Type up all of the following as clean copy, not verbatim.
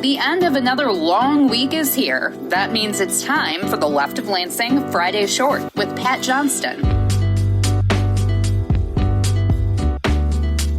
The end of another long week is here. That means it's time for the Left of Lansing Friday Short with Pat Johnston.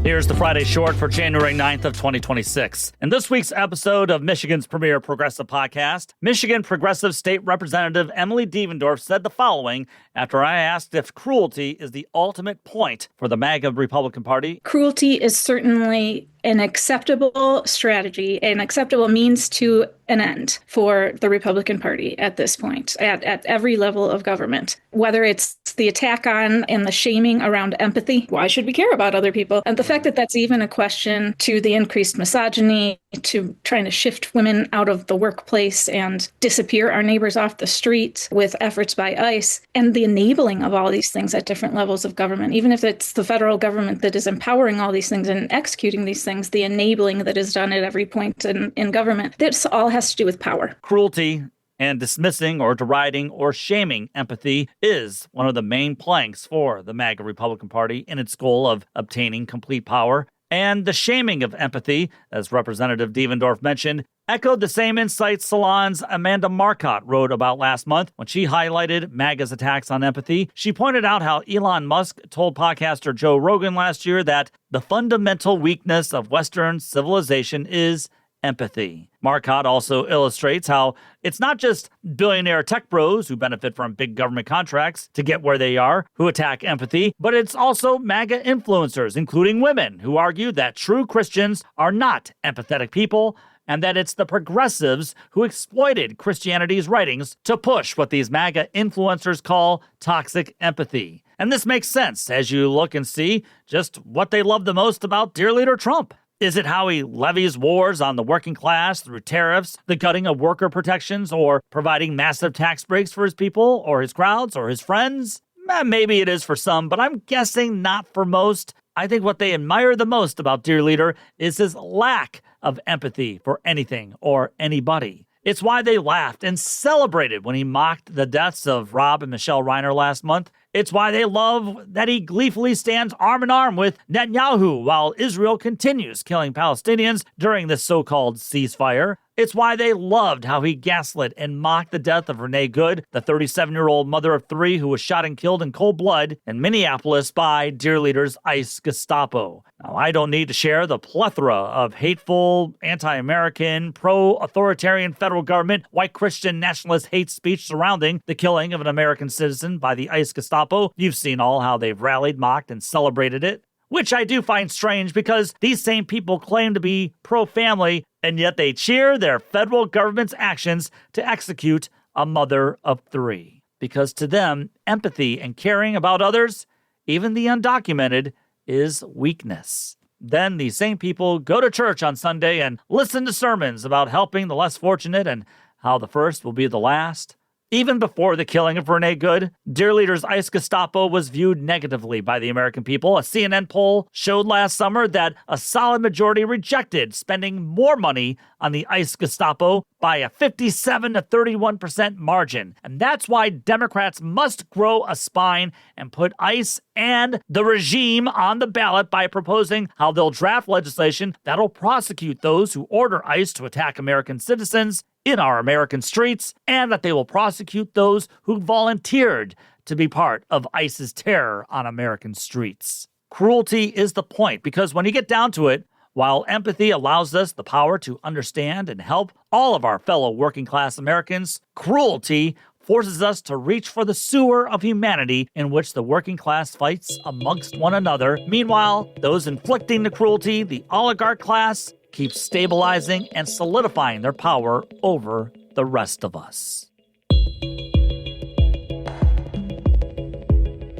Here's the Friday Short for January 9th of 2026. In this week's episode of Michigan's premier progressive podcast, Michigan Progressive State Representative Emily Devendorf said the following after I asked if cruelty is the ultimate point for the MAGA Republican Party. Cruelty is certainly an acceptable strategy, an acceptable means to an end for the Republican Party at this point, at every level of government. Whether it's the attack on and the shaming around empathy, why should we care about other people? And the fact that that's even a question to the increased misogyny, to trying to shift women out of the workplace and disappear our neighbors off the street with efforts by ICE, and the enabling of all these things at different levels of government, even if it's the federal government that is empowering all these things and executing these things, the enabling that is done at every point in government, this all has to do with power. Cruelty and dismissing or deriding or shaming empathy is one of the main planks for the MAGA Republican Party in its goal of obtaining complete power. And the shaming of empathy, as Representative Devendorf mentioned, echoed the same insights Salon's Amanda Marcotte wrote about last month when she highlighted MAGA's attacks on empathy. She pointed out how Elon Musk told podcaster Joe Rogan last year that the fundamental weakness of Western civilization is empathy. Marcotte also illustrates how it's not just billionaire tech bros who benefit from big government contracts to get where they are who attack empathy, but it's also MAGA influencers, including women, who argue that true Christians are not empathetic people and that it's the progressives who exploited Christianity's writings to push what these MAGA influencers call toxic empathy. And this makes sense as you look and see just what they love the most about dear leader Trump. Is it how he levies wars on the working class through tariffs, the cutting of worker protections, or providing massive tax breaks for his people or his crowds or his friends? Maybe it is for some, but I'm guessing not for most. I think what they admire the most about dear leader is his lack of empathy for anything or anybody. It's why they laughed and celebrated when he mocked the deaths of Rob and Michelle Reiner last month. It's why they love that he gleefully stands arm in arm with Netanyahu while Israel continues killing Palestinians during this so-called ceasefire. It's why they loved how he gaslit and mocked the death of Renee Good, the 37-year-old mother of three who was shot and killed in cold blood in Minneapolis by dear leader's ICE Gestapo. Now, I don't need to share the plethora of hateful, anti-American, pro-authoritarian federal government, white Christian nationalist hate speech surrounding the killing of an American citizen by the ICE Gestapo. You've seen all how they've rallied, mocked, and celebrated it. Which I do find strange because these same people claim to be pro-family, and yet they cheer their federal government's actions to execute a mother of three. Because to them, empathy and caring about others, even the undocumented, is weakness. Then these same people go to church on Sunday and listen to sermons about helping the less fortunate and how the first will be the last. Even before the killing of Renee Good, dear leader's ICE Gestapo was viewed negatively by the American people. A CNN poll showed last summer that a solid majority rejected spending more money on the ICE Gestapo by a 57 to 31% margin. And that's why Democrats must grow a spine and put ICE and the regime on the ballot by proposing how they'll draft legislation that'll prosecute those who order ICE to attack American citizens in our American streets, and that they will prosecute those who volunteered to be part of ICE's terror on American streets. Cruelty is the point, because when you get down to it, while empathy allows us the power to understand and help all of our fellow working-class Americans, cruelty forces us to reach for the sewer of humanity in which the working class fights amongst one another. Meanwhile, those inflicting the cruelty, the oligarch class, keep stabilizing and solidifying their power over the rest of us.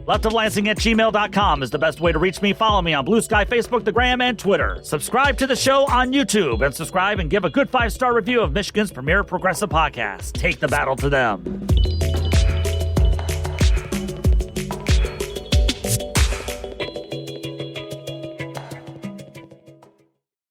leftoflansing@gmail.com is the best way to reach me. Follow me on Blue Sky, Facebook, the Gram, and Twitter. Subscribe to the show on YouTube, and subscribe and give a good 5-star review of Michigan's premier progressive podcast. Take the battle to them.